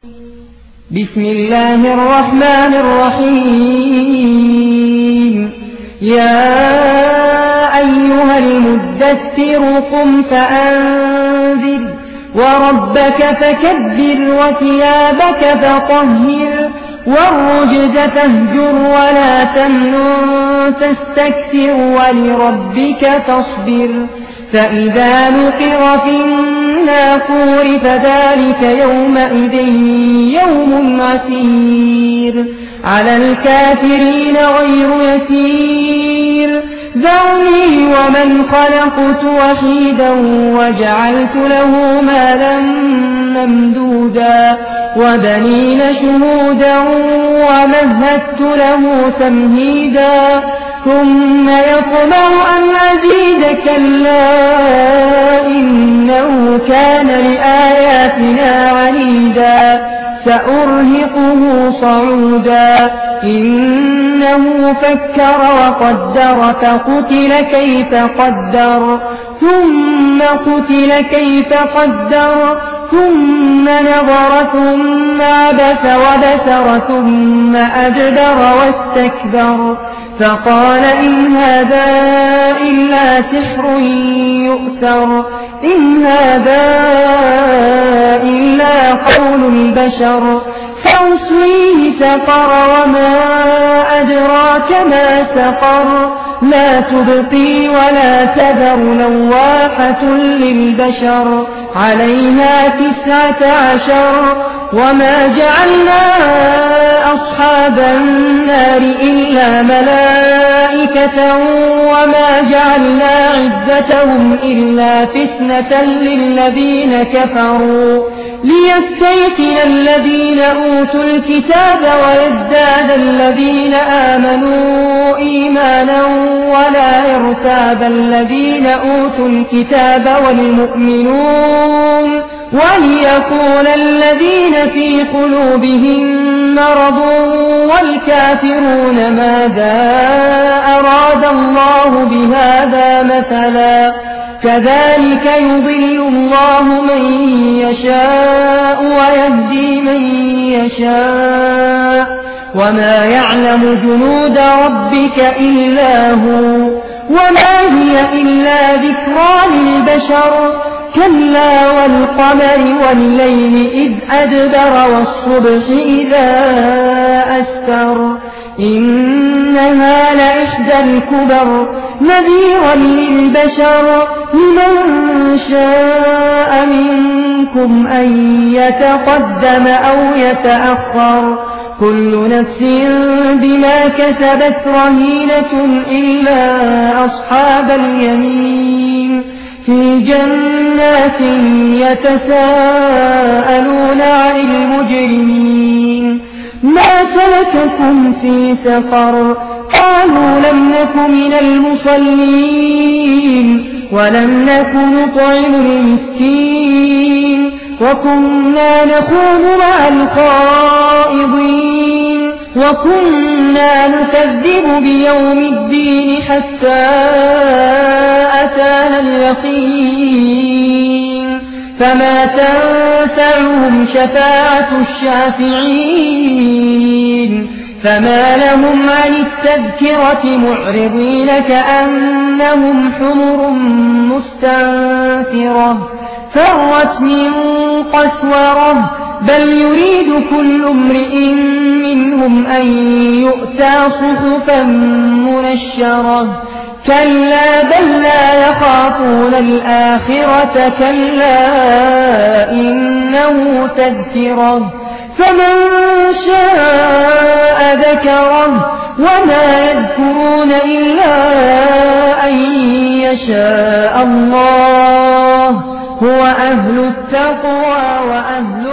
بسم الله الرحمن الرحيم. يا أيها المدثر قم فأنذر وربك فكبر وثيابك فطهر والرجز فاهجر ولا تمنن تستكثر ولربك فاصبر. فإذا نقر في الناقور فذلك يومئذ يوم عسير على الكافرين غير يسير. ذرني ومن خلقت وحيدا وجعلت له مالا ممدودا وبنين شهودا ومهدت له تمهيدا ثم يطمع أن أزيد كلا إنه كان لآياتنا عنيدا سأرهقه صعودا. إنه فكر وقدر فقتل كيف قدر ثم قتل كيف قدر ثم نظر ثم عبس وبسر ثم أدبر واستكبر فقال إن هذا إلا سحر يؤثر إن هذا إلا قول البشر فأصليه سقر وما أدراك ما سقر لا تبقي ولا تذر لواحة للبشر عليها 19 وما جعلنا أصحاب النار إلا ملائكة وما جعلنا عدتهم إلا فتنة للذين كفروا ليستيقن الذين أوتوا الكتاب ويزداد الذين آمنوا إيمانا ولا يرتاب الذين أوتوا الكتاب والمؤمنون وليقول الذين في قلوبهم مرض والكافرون ماذا أراد الله بهذا مثلا كذلك يضل الله من يشاء ويهدي من يشاء وما يعلم جنود ربك إلا هو وما هي إلا ذكرى للبشر كلا والقمر والليل إذ أدبر والصبح إذا أسفر إنها لإحدى الكبر نذيرا للبشر لمن شاء منكم أن يتقدم أو يتأخر كل نفس بما كسبت رهينة إلا أصحاب اليمين في جنات يتساءلون عن المجرمين ما سلككم في سقر قالوا لم نك من المصلين ولم نك نطعم المسكين وكنا نخوض مع الخائضين وكنا نكذب بيوم الدين حتى أتانا اليقين فما تنفعهم شفاعة الشافعين فما لهم عن التذكرة معرضين كأنهم حمر مستنفرة فرت من قسورة بل يريد كل امرئ منهم أن يؤتى صحفا منشرة كلا بل لا يخافون الآخرة كلا إنه تذكرة فمن شاء ذكره وما يذكرون إلا أن يشاء الله هو أهل التقوى وأهل